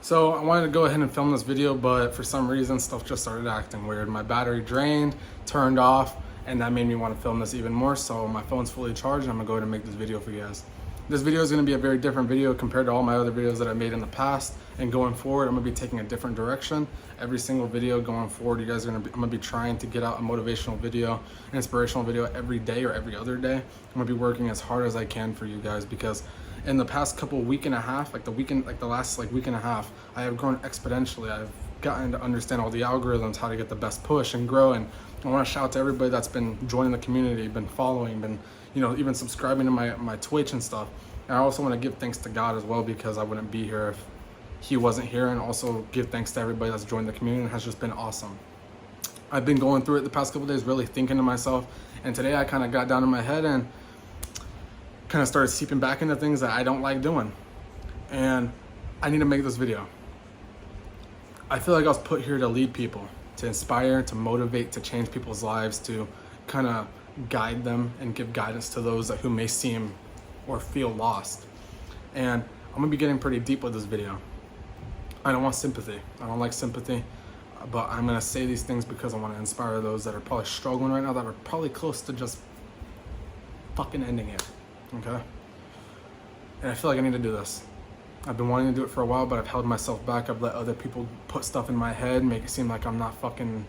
So I wanted to go ahead and film this video, but for some reason stuff just started acting weird. My battery drained, turned off, and that made me want to film this even more. So my phone's fully charged and I'm gonna go ahead and make this video for you guys. This video is gonna be a very different video compared to all my other videos that I made in the past. And going forward, I'm gonna be taking a different direction. Every single video going forward, I'm gonna be trying to get out a motivational video, an inspirational video every day or every other day. I'm gonna be working as hard as I can for you guys because in the past week and a half, the last week and a half, I have grown exponentially. I've gotten to understand all the algorithms, how to get the best push and grow. And I want to shout out to everybody that's been joining the community, been following, been, even subscribing to my Twitch and stuff. And I also want to give thanks to God as well, because I wouldn't be here if he wasn't here, and also give thanks to everybody that's joined the community. It has just been awesome. I've been going through it the past couple days, really thinking to myself, and today I kind of got down in my head and kind of started seeping back into things that I don't like doing. And I need to make this video. I feel like I was put here to lead people, to inspire, to motivate, to change people's lives, to kind of guide them and give guidance to those who may seem or feel lost. And I'm gonna be getting pretty deep with this video. I don't want sympathy. I don't like sympathy, but I'm gonna say these things because I want to inspire those that are probably struggling right now, that are probably close to just fucking ending it. Okay? And I feel like I need to do this. I've been wanting to do it for a while, but I've held myself back. I've let other people put stuff in my head, make it seem like I'm not fucking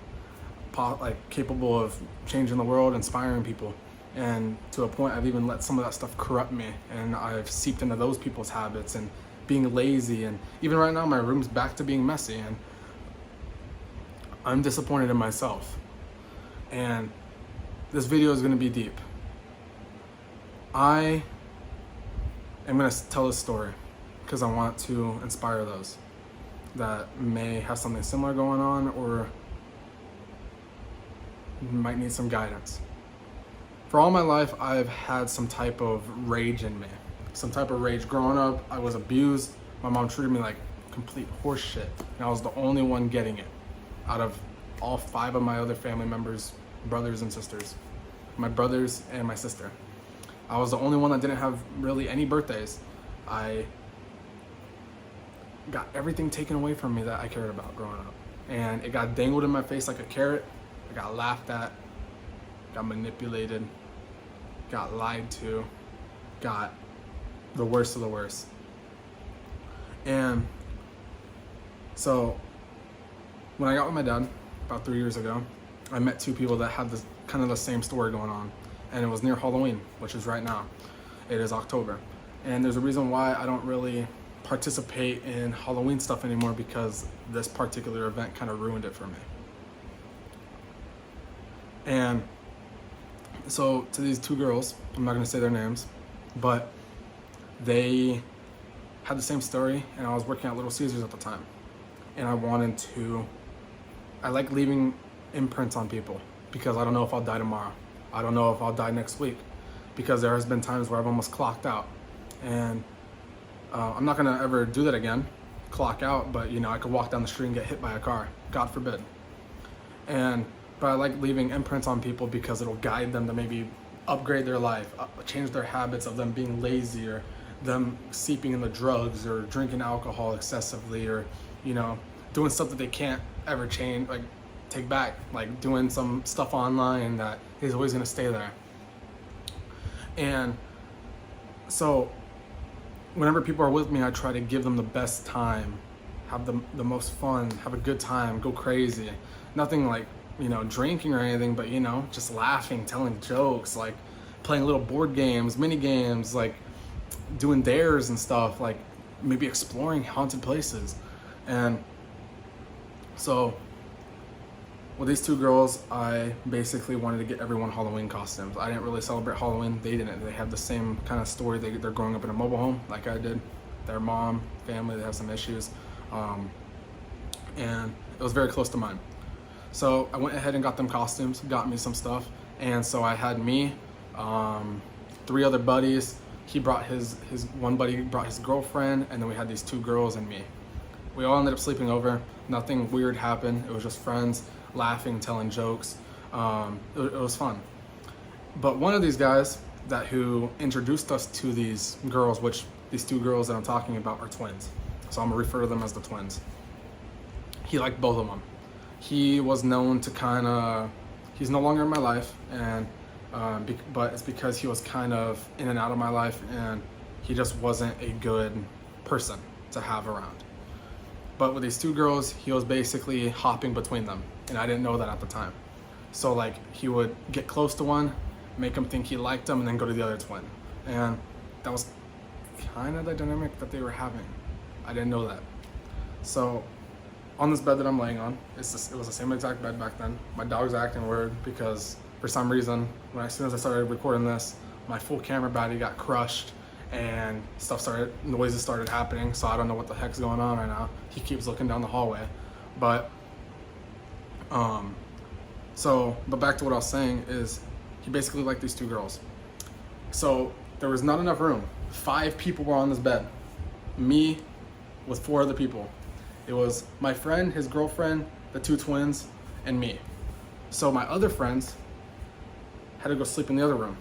capable of changing the world, inspiring people. And to a point, I've even let some of that stuff corrupt me, and I've seeped into those people's habits and being lazy. And even right now, my room's back to being messy, and I'm disappointed in myself. And this video is gonna be deep. I am going to tell this story because I want to inspire those that may have something similar going on or might need some guidance. For all my life, I've had some type of rage in me. Some type of rage. Growing up, I was abused. My mom treated me like complete horse shit. And I was the only one getting it out of all 5 of my other family members, brothers and sisters. My brothers and my sister. I was the only one that didn't have really any birthdays. I got everything taken away from me that I cared about growing up. And it got dangled in my face like a carrot. I got laughed at, got manipulated, got lied to, got the worst of the worst. And so when I got with my dad about 3 years ago, I met 2 people that had this kind of the same story going on. And it was near Halloween, which is right now. It is October. And there's a reason why I don't really participate in Halloween stuff anymore, because this particular event kind of ruined it for me. And so to these 2 girls, I'm not gonna say their names, but they had the same story, and I was working at Little Caesars at the time. And I like leaving imprints on people because I don't know if I'll die tomorrow. I don't know if I'll die next week, because there has been times where I've almost clocked out. And I'm not gonna ever do that again, clock out, but I could walk down the street and get hit by a car, God forbid. But I like leaving imprints on people because it'll guide them to maybe upgrade their life, change their habits of them being lazy, or them seeping into drugs, or drinking alcohol excessively, or doing stuff that they can't ever change, take back, like doing some stuff online that is always going to stay there. And so whenever people are with me, I try to give them the best time, have the most fun, have a good time, go crazy. Nothing like drinking or anything, but just laughing, telling jokes, like playing little board games, mini games, like doing dares and stuff, like maybe exploring haunted places. And so with these 2 girls, I basically wanted to get everyone Halloween costumes. I didn't really celebrate Halloween. They didn't. They have the same kind of story. They're growing up in a mobile home like I did. Their mom, family, they have some issues. And it was very close to mine. So I went ahead and got them costumes, got me some stuff. And so I had me, 3 other buddies. He brought one buddy brought his girlfriend, and then we had these 2 girls and me. We all ended up sleeping over. Nothing weird happened. It was just friends laughing, telling jokes. It was fun. But one of these guys who introduced us to these girls, which these 2 girls that I'm talking about are twins. So I'm gonna refer to them as the twins. He liked both of them. He was known to kind of, he's no longer in my life, and but it's because he was kind of in and out of my life, and he just wasn't a good person to have around. But with these two girls, he was basically hopping between them, and I didn't know that at the time. So like, he would get close to one, make him think he liked them, and then go to the other twin. And that was kind of the dynamic that they were having. I didn't know that. So on this bed that I'm laying on, it was the same exact bed back then. My dog's acting weird because for some reason, as soon as I started recording this, my full camera battery got crushed and noises started happening. So I don't know what the heck's going on right now. He keeps looking down the hallway. But back to what I was saying is he basically liked these two girls. So there was not enough room. 5 people were on this bed. Me with 4 other people. It was my friend, his girlfriend, the 2 twins, and me. So my other friends had to go sleep in the other room.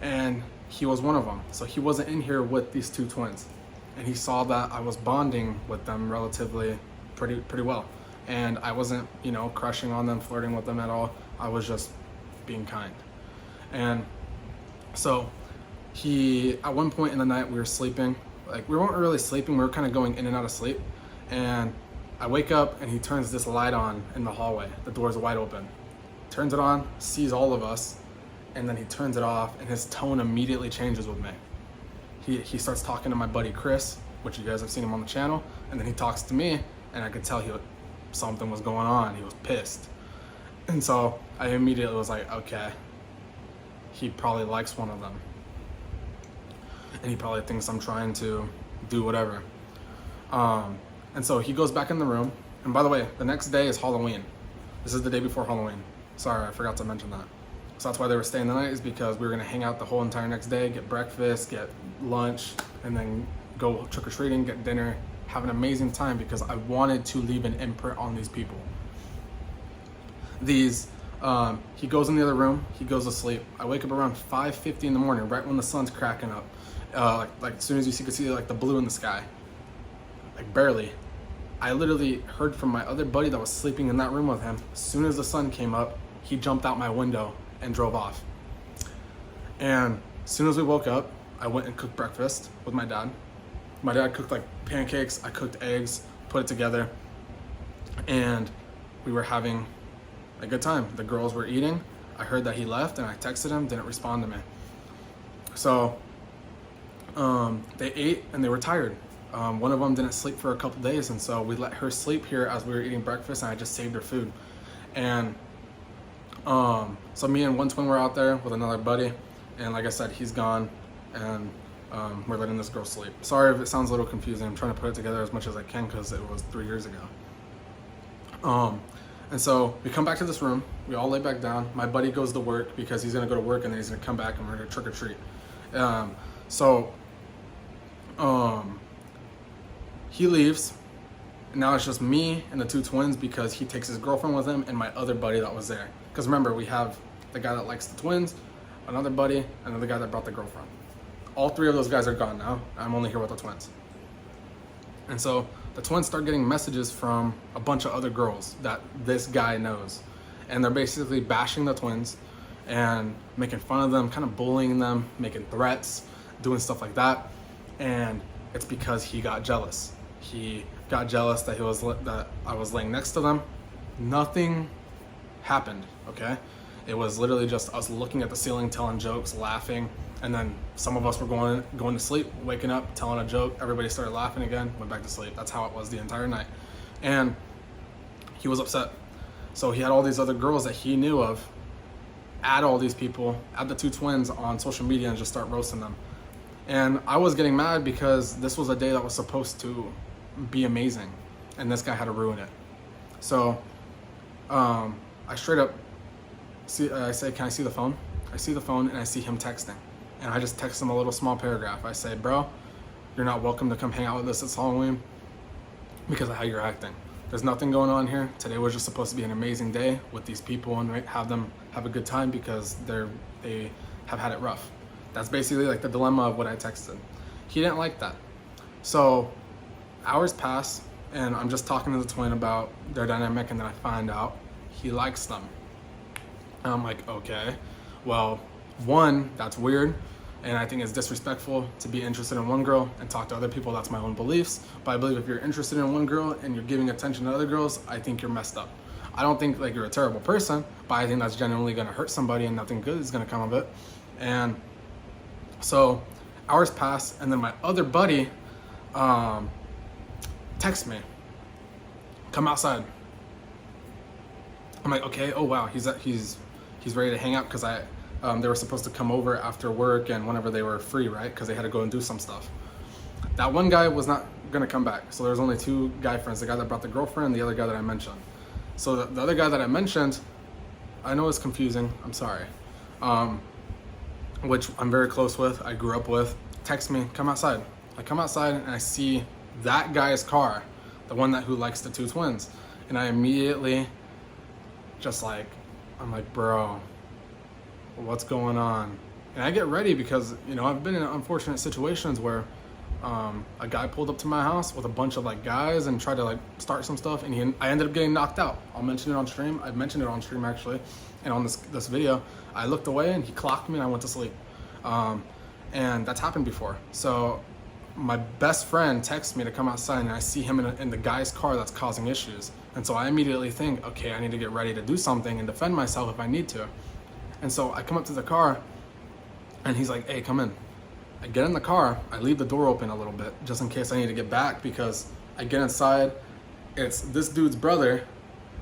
And he was one of them. So he wasn't in here with these 2 twins. And he saw that I was bonding with them relatively pretty well. And I wasn't, crushing on them, flirting with them at all. I was just being kind. And so at one point in the night, we were sleeping. Like, we weren't really sleeping, we were kind of going in and out of sleep. And I wake up and he turns this light on in the hallway. The door's wide open. Turns it on, sees all of us, and then he turns it off, and his tone immediately changes with me. He starts talking to my buddy Chris, which you guys have seen him on the channel, and then he talks to me, and I could tell something was going on. He was pissed. And so I immediately was like, okay, he probably likes one of them. And he probably thinks I'm trying to do whatever. And so he goes back in the room. And by the way, the next day is Halloween. This is the day before Halloween. Sorry, I forgot to mention that. So that's why they were staying the night, is because we were gonna hang out the whole entire next day, get breakfast, get lunch, and then go trick-or-treating, get dinner, have an amazing time, because I wanted to leave an imprint on these people. He goes in the other room, he goes to sleep. I wake up around 5:50 in the morning, right when the sun's cracking up. Like as soon as you could see like the blue in the sky. Like barely. I literally heard from my other buddy that was sleeping in that room with him. As soon as the sun came up, he jumped out my window and drove off. And as soon as we woke up, I went and cooked breakfast with my dad. My dad cooked like pancakes, I cooked eggs, put it together, and we were having a good time. The girls were eating. I heard that he left, and I texted him, didn't respond to me. So they ate and they were tired. One of them didn't sleep for a couple days, and so we let her sleep here as we were eating breakfast, and I just saved her food. And so me and one twin were out there with another buddy, and like I said, he's gone, and we're letting this girl sleep. Sorry if it sounds a little confusing. I'm trying to put it together as much as I can because it was 3 years ago. And so we come back to this room, we all lay back down. My buddy goes to work because he's gonna go to work, and then he's gonna come back and we're gonna trick or treat. He leaves, and now it's just me and the 2 twins because he takes his girlfriend with him and my other buddy that was there. Because remember, we have the guy that likes the twins, another buddy, another guy that brought the girlfriend. All 3 of those guys are gone now. I'm only here with the twins. And so the twins start getting messages from a bunch of other girls that this guy knows. And they're basically bashing the twins and making fun of them, kind of bullying them, making threats, doing stuff like that. And it's because he got jealous. He got jealous that I was laying next to them. Nothing happened, okay? It was literally just us looking at the ceiling, telling jokes, laughing, and then some of us were going to sleep, waking up, telling a joke. Everybody started laughing again, went back to sleep. That's how it was the entire night. And he was upset. So he had all these other girls that he knew of, add all these people, add the 2 twins on social media and just start roasting them. And I was getting mad because this was a day that was supposed to be amazing, and this guy had to ruin it. So I straight up I say, can I see the phone? I see the phone and I see him texting. And I just text him a little small paragraph. I say, bro, you're not welcome to come hang out with us this Halloween because of how you're acting. There's nothing going on here. Today was just supposed to be an amazing day with these people and have them have a good time because they have had it rough. That's basically like the dilemma of what I texted. He didn't like that. So Hours pass, and I'm just talking to the twin about their dynamic, and then I find out he likes them. And I'm like, okay, well, one, that's weird, and I think it's disrespectful to be interested in one girl and talk to other people. That's my own beliefs. But I believe if you're interested in one girl and you're giving attention to other girls, I think you're messed up. I don't think like you're a terrible person, but I think that's genuinely gonna hurt somebody and nothing good is gonna come of it. And so hours pass, and then my other buddy texts me, come outside. I'm like, okay, oh wow, he's ready to hang out, because they were supposed to come over after work and whenever they were free, right? Because they had to go and do some stuff. That one guy was not gonna come back, so there was only two guy friends, the guy that brought the girlfriend and the other guy that I mentioned. So the other guy that I mentioned, I know it's confusing, I'm sorry, which I'm very close with, I grew up with, text me, come outside. I come outside and I see that guy's car, the one who likes the two twins, and I immediately just like, I'm like, bro, what's going on? And I get ready because, you know, I've been in unfortunate situations where a guy pulled up to my house with a bunch of like guys and tried to like start some stuff, and I ended up getting knocked out. I'll mention it on stream. I've mentioned it on stream actually, and on this video. I looked away and he clocked me and I went to sleep. And that's happened before. So my best friend texts me to come outside, and I see him in the guy's car that's causing issues. And so I immediately think, okay, I need to get ready to do something and defend myself if I need to. And so I come up to the car and he's like, hey, come in. I get in the car, I leave the door open a little bit just in case I need to get back, because I get inside, it's this dude's brother,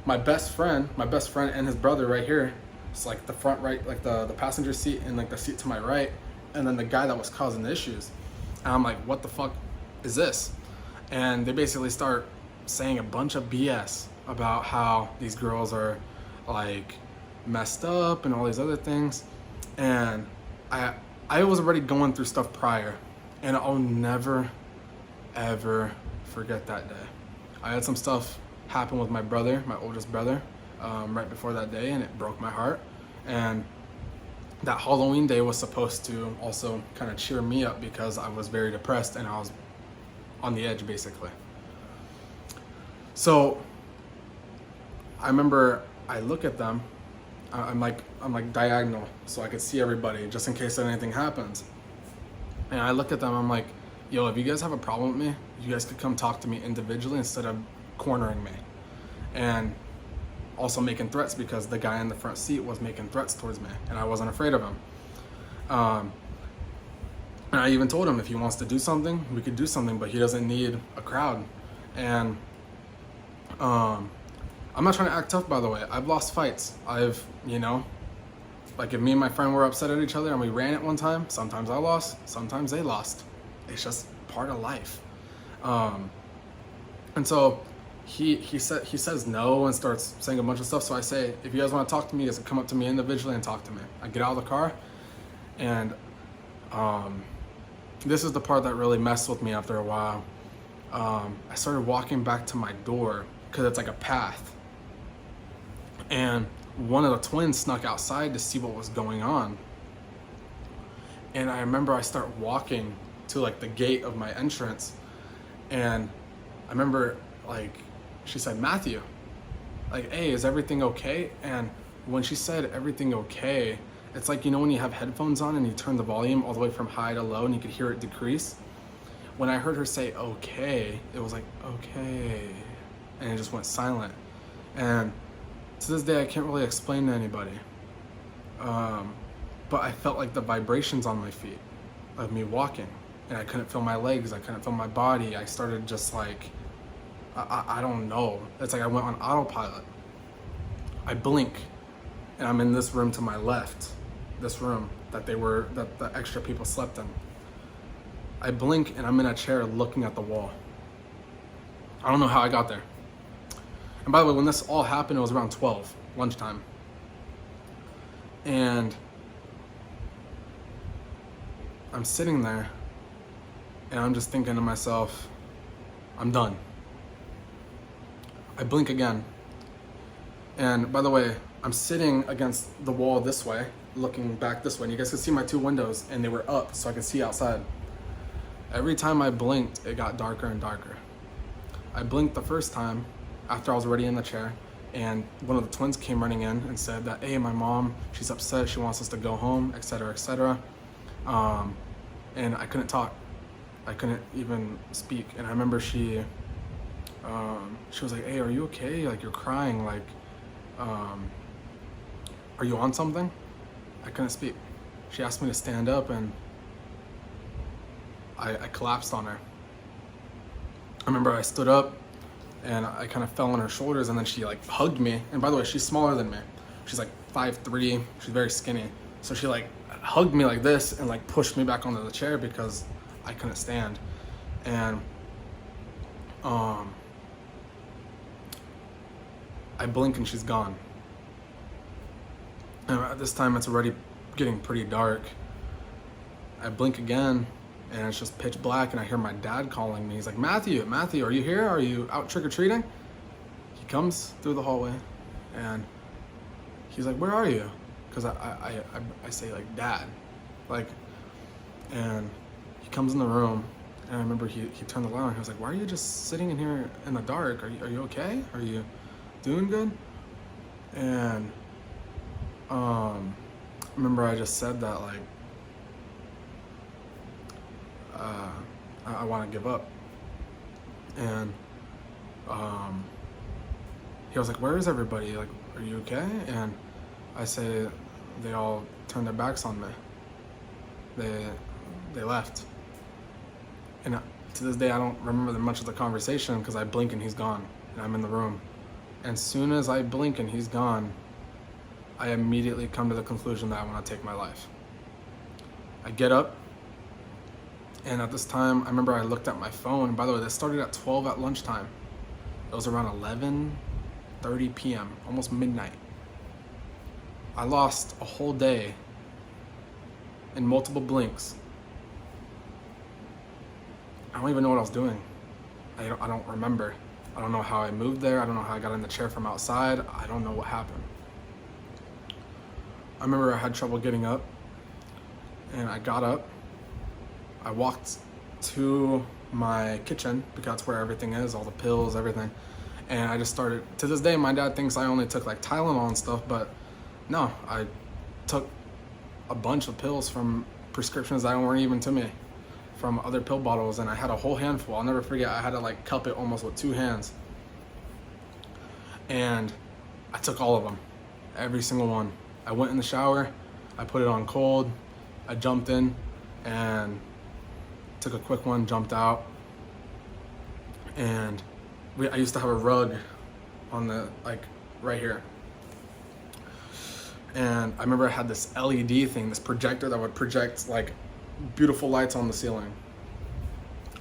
my best friend and his brother right here. It's like the front right, like the passenger seat and like the seat to my right, and then the guy that was causing the issues. And I'm like, what the fuck is this? And they basically start saying a bunch of BS about how these girls are like messed up and all these other things. And I was already going through stuff prior, and I'll never, ever forget that day. I had some stuff happen with my brother, my oldest brother, right before that day, and it broke my heart. And that Halloween day was supposed to also kind of cheer me up, because I was very depressed and I was on the edge basically. So I remember I look at them, I'm like diagonal so I could see everybody just in case anything happens. And I look at them, I'm like, yo, if you guys have a problem with me, you guys could come talk to me individually instead of cornering me. And also making threats, because the guy in the front seat was making threats towards me and I wasn't afraid of him. And I even told him if he wants to do something, we could do something, but he doesn't need a crowd. And I'm not trying to act tough, by the way. I've lost fights. You know, like if me and my friend were upset at each other and we ran it one time, sometimes I lost, sometimes they lost. It's just part of life. And so he says no and starts saying a bunch of stuff. So I say, if you guys want to talk to me, you guys can come up to me individually and talk to me. I get out of the car, and this is the part that really messed with me after a while. I started walking back to my door, because it's like a path. And one of the twins snuck outside to see what was going on. And I remember I start walking to like the gate of my entrance, and I remember like she said, Matthew, like, hey, is everything okay? And when she said everything okay, it's like, you know when you have headphones on and you turn the volume all the way from high to low and you could hear it decrease? When I heard her say okay, it was like, okay, and it just went silent. And to this day, I can't really explain to anybody. But I felt like the vibrations on my feet of me walking, and I couldn't feel my legs, I couldn't feel my body. I started just like, I don't know. It's like I went on autopilot. I blink, and I'm in this room to my left, this room that the extra people slept in. I blink, and I'm in a chair looking at the wall. I don't know how I got there. And by the way, when this all happened, it was around 12, lunchtime. And I'm sitting there, and I'm just thinking to myself, I'm done. I blink again. And by the way, I'm sitting against the wall this way, looking back this way. And you guys can see my two windows, and they were up so I could see outside. Every time I blinked, it got darker and darker. I blinked the first time after I was already in the chair, and one of the twins came running in and said that, hey, my mom, she's upset, she wants us to go home, etc., etc. And I couldn't talk. I couldn't even speak. And I remember she was like, hey, are you okay? Like, you're crying. Like, are you on something? I couldn't speak. She asked me to stand up, and I collapsed on her. I remember I stood up and I kind of fell on her shoulders, and then she like hugged me. And by the way, she's smaller than me. She's like 5'3", she's very skinny. So she like hugged me like this and like pushed me back onto the chair because I couldn't stand. And I blink and she's gone. And at this time it's already getting pretty dark. I blink again and it's just pitch black, and I hear my dad calling me. He's like, Matthew, are you here? Are you out trick-or-treating? He comes through the hallway and he's like, where are you? Because I say like, Dad, like, and he comes in the room, and I remember he turned the light on. He was like, why are you just sitting in here in the dark? Are you okay? Are you doing good? And I remember I just said that, like, I want to give up. And he was like, where is everybody? Like, are you okay? And I say, they all turned their backs on me. They left. And to this day, I don't remember much of the conversation because I blink and he's gone, and I'm in the room. And as soon as I blink and he's gone, I immediately come to the conclusion that I want to take my life. I get up, and at this time, I remember I looked at my phone. By the way, this started at 12 at lunchtime. It was around 11:30 p.m., almost midnight. I lost a whole day in multiple blinks. I don't even know what I was doing. I don't remember. I don't know how I moved there. I don't know how I got in the chair from outside. I don't know what happened. I remember I had trouble getting up, and I got up. I walked to my kitchen because that's where everything is, all the pills, everything. And I just started, to this day, my dad thinks I only took like Tylenol and stuff, but no, I took a bunch of pills from prescriptions that weren't even to me, from other pill bottles, and I had a whole handful. I'll never forget, I had to like cup it almost with 2 hands. And I took all of them, every single one. I went in the shower, I put it on cold, I jumped in and took a quick one, jumped out. And I used to have a rug on the, like, right here. And I remember I had this LED thing, this projector that would project like beautiful lights on the ceiling.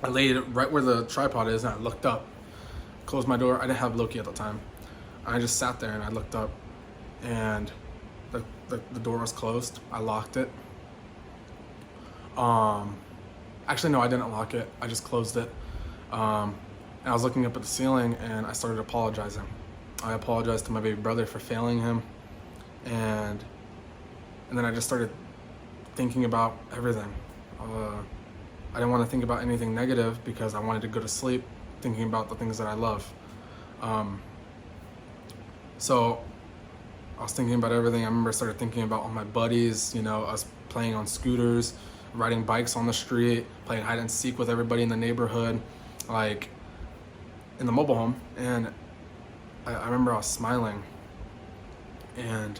I laid it right where the tripod is, and I looked up, closed my door. I didn't have Loki at the time. I just sat there and I looked up, and the door was closed. I locked it. Actually, no, I didn't lock it. I just closed it. And I was looking up at the ceiling, and I started apologizing. I apologized to my baby brother for failing him. And then I just started thinking about everything. I didn't want to think about anything negative because I wanted to go to sleep thinking about the things that I love. So I was thinking about everything. I remember I started thinking about all my buddies, you know, us playing on scooters, riding bikes on the street, playing hide and seek with everybody in the neighborhood, like in the mobile home. And I remember I was smiling, and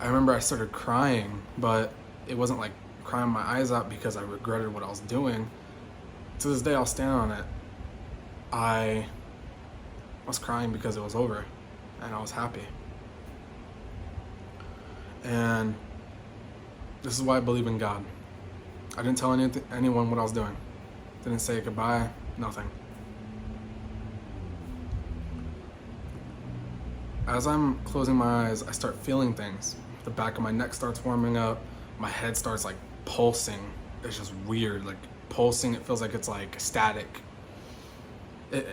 I remember I started crying, but it wasn't like crying my eyes out because I regretted what I was doing. To this day, I'll stand on it. I was crying because it was over, and I was happy. And this is why I believe in God. I didn't tell anyone what I was doing. Didn't say goodbye, nothing. As I'm closing my eyes, I start feeling things. The back of my neck starts warming up. My head starts like pulsing. It's just weird, like pulsing. It feels like it's like static.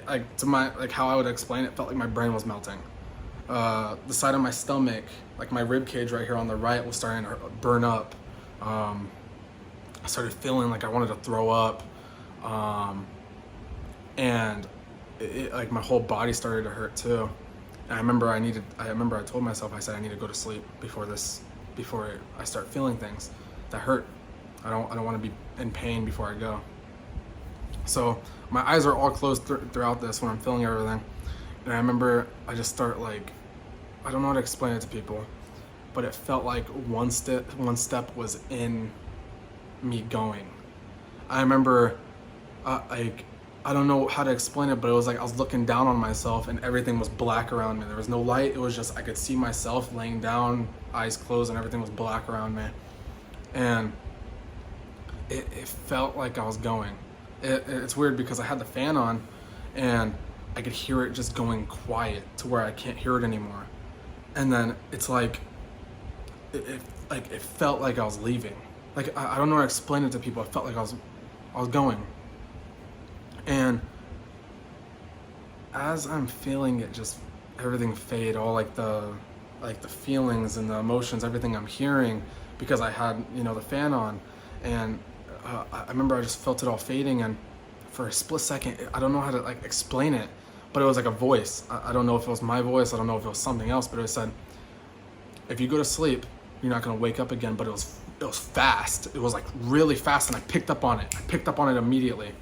Like to my, like how I would explain it, felt like my brain was melting. The side of my stomach, like my rib cage right here on the right, was starting to burn up. I started feeling like I wanted to throw up. And like my whole body started to hurt too. And I told myself, I said, I need to go to sleep before I start feeling things that hurt. I don't want to be in pain before I go. So my eyes are all closed throughout this when I'm feeling everything. And I remember I just start like, I don't know how to explain it to people, but it felt like one step was in me going. I remember like, I don't know how to explain it, but it was like I was looking down on myself and everything was black around me. There was no light. It was just, I could see myself laying down, eyes closed, and everything was black around me. And it felt like I was going. It's weird because I had the fan on and I could hear it just going quiet to where I can't hear it anymore. And then it's like, it felt like I was leaving. Like, I don't know how to explain it to people. It felt like I was going. And as I'm feeling it, just everything fade, all like the feelings and the emotions, everything I'm hearing, because I had, the fan on. And I remember I just felt it all fading, and for a split second, I don't know how to like explain it, but it was like a voice. I don't know if it was my voice, I don't know if it was something else, but it said, if you go to sleep, you're not gonna wake up again. But it was fast. It was like really fast, and I picked up on it immediately.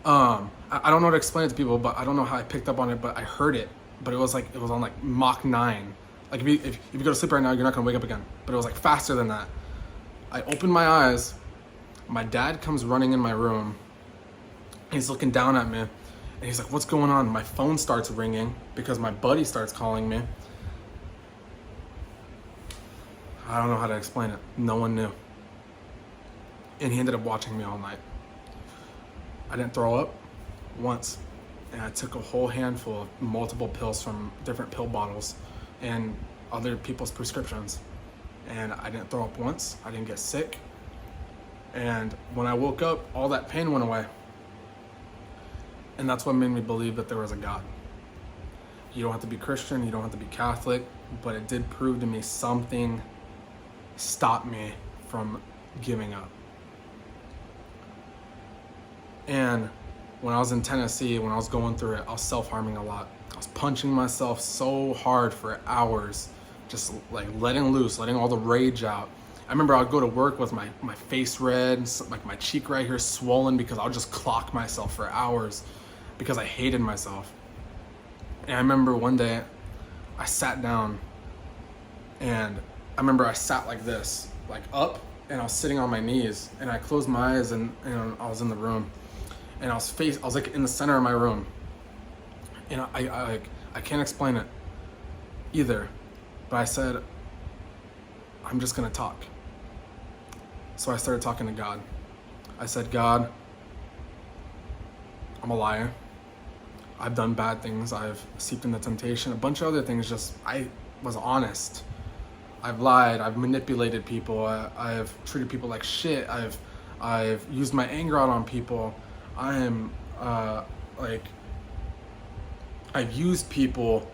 I don't know how to explain it to people, but I don't know how I picked up on it, but I heard it. But it was on like Mach 9. Like if you go to sleep right now, you're not gonna wake up again. But it was like faster than that. I opened my eyes. My dad comes running in my room. He's looking down at me, and he's like, "What's going on?" My phone starts ringing because my buddy starts calling me. I don't know how to explain it. No one knew. And he ended up watching me all night. I didn't throw up once. And I took a whole handful of multiple pills from different pill bottles and other people's prescriptions. And I didn't throw up once. I didn't get sick. And when I woke up, all that pain went away. And that's what made me believe that there was a God. You don't have to be Christian, you don't have to be Catholic, but it did prove to me something stopped me from giving up. And when I was in Tennessee, when I was going through it, I was self-harming a lot. I was punching myself so hard for hours, just like letting loose, letting all the rage out. I remember I'd go to work with my face red, like my cheek right here swollen, because I'll just clock myself for hours because I hated myself. And I remember one day I sat down, and I remember I sat like this, like up, and I was sitting on my knees, and I closed my eyes, and I was in the room, and I was like in the center of my room, and I can't explain it either, but I said, I'm just gonna talk. So I started talking to God. I said, God, I'm a liar. I've done bad things. I've seeped into temptation, a bunch of other things. Just, I was honest. I've lied. I've manipulated people. I've treated people like shit. I've used my anger out on people. I am I've used people.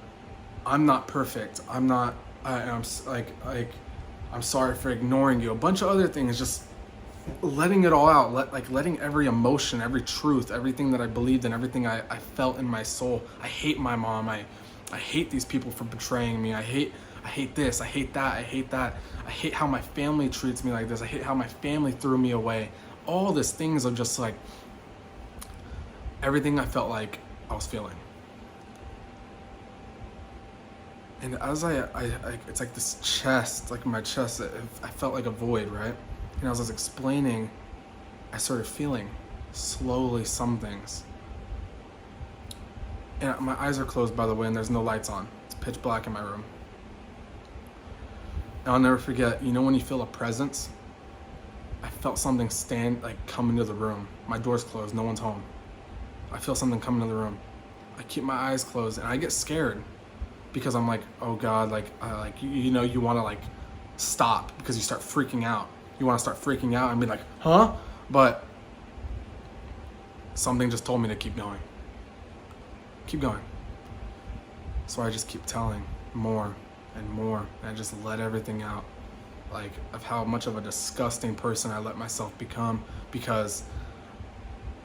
I'm not perfect. I'm sorry for ignoring you. A bunch of other things, just letting it all out, letting every emotion, every truth, everything that I believed in, everything I felt in my soul. I hate my mom. I hate these people for betraying me. I hate this. I hate that. I hate that. I hate how my family treats me like this. I hate how my family threw me away. All these things are just like everything I felt like I was feeling. And as I it's like this chest, like my chest, I felt like a void, right? And as I was explaining, I started feeling slowly some things. And my eyes are closed, by the way, and there's no lights on. It's pitch black in my room. And I'll never forget, when you feel a presence? I felt something come into the room. My door's closed, no one's home. I feel something come into the room. I keep my eyes closed, and I get scared. Because I'm like, oh God, you want to stop because you start freaking out. You want to start freaking out and be like, huh? But something just told me to keep going. Keep going. So I just keep telling more and more, and I just let everything out, of how much of a disgusting person I let myself become because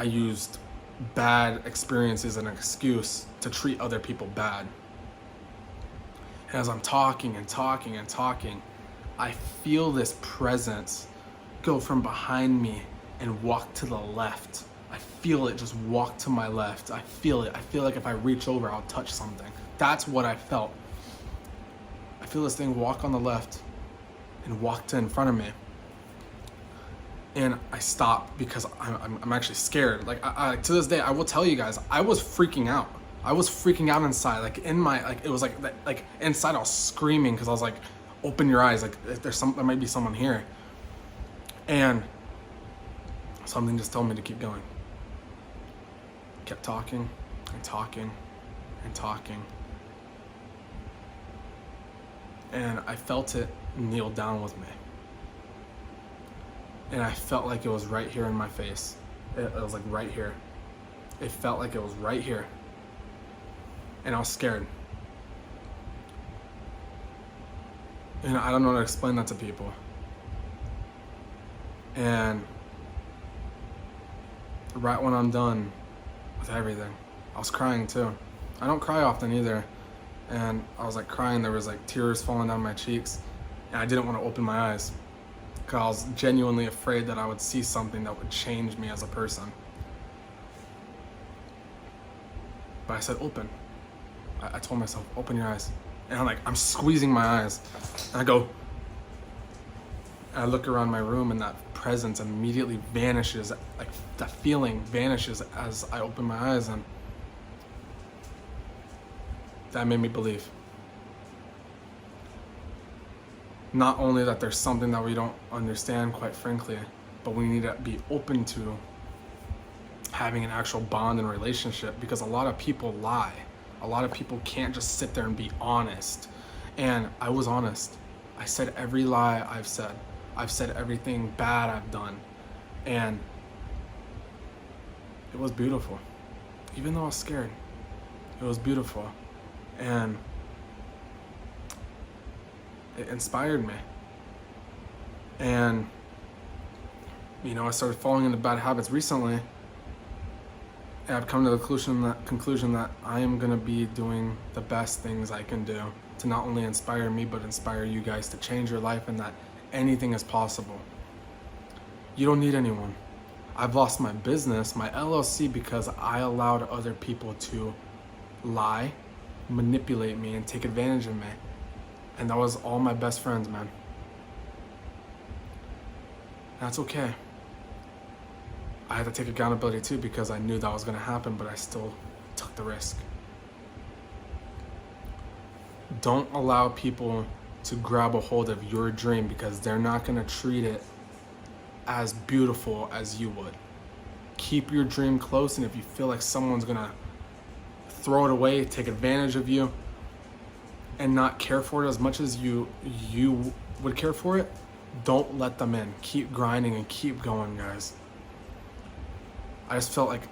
I used bad experience is an excuse to treat other people bad. And as I'm talking and talking and talking, I feel this presence go from behind me and walk to the left. I feel it just walk to my left. I feel it. I feel like if I reach over, I'll touch something. That's what I felt. I feel this thing walk on the left and walk to in front of me. And I stopped because I'm actually scared. Like I to this day, I will tell you guys, I was freaking out. I was freaking out inside. Like in my, like it was like inside I was screaming because I was like, open your eyes. Like there might be someone here. And something just told me to keep going. Kept talking and talking and talking. And I felt it kneel down with me. And I felt like it was right here in my face. It was like right here. It felt like it was right here. And I was scared. And I don't know how to explain that to people. And right when I'm done with everything, I was crying too. I don't cry often either. And I was like crying, there was like tears falling down my cheeks. And I didn't want to open my eyes because I was genuinely afraid that I would see something that would change me as a person. But I said, open. I told myself, open your eyes. And I'm squeezing my eyes. And I go, and I look around my room and that presence immediately vanishes. Like that feeling vanishes as I open my eyes, and that made me believe. Not only that there's something that we don't understand, quite frankly, but we need to be open to having an actual bond and relationship, because a lot of people lie. A lot of people can't just sit there and be honest. And I was honest. I said every lie I've said. I've said everything bad I've done. And it was beautiful. Even though I was scared, it was beautiful. And it inspired me. And, I started falling into bad habits recently. And I've come to the conclusion that I am going to be doing the best things I can do to not only inspire me, but inspire you guys to change your life, and that anything is possible. You don't need anyone. I've lost my business, my LLC, because I allowed other people to lie, manipulate me, and take advantage of me. And that was all my best friends, man. That's okay. I had to take accountability too, because I knew that was going to happen, but I still took the risk. Don't allow people to grab a hold of your dream, because they're not going to treat it as beautiful as you would. Keep your dream close, and if you feel like someone's going to throw it away, take advantage of you, and not care for it as much as you would care for it, don't let them in. Keep grinding and keep going, guys. I just felt like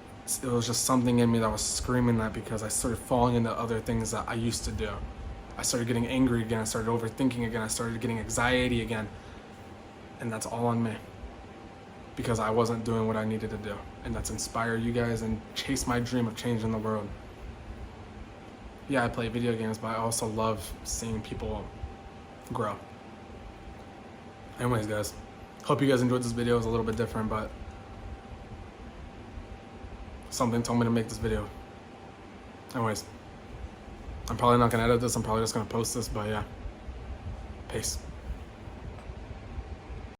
it was just something in me that was screaming that, because I started falling into other things that I used to do. I started getting angry again. I started overthinking again. I started getting anxiety again. And that's all on me, because I wasn't doing what I needed to do. And that's inspire you guys and chase my dream of changing the world. Yeah, I play video games, but I also love seeing people grow. Anyways, guys, hope you guys enjoyed this video. It was a little bit different, but something told me to make this video. Anyways, I'm probably not gonna edit this. I'm probably just gonna post this, but yeah. Peace.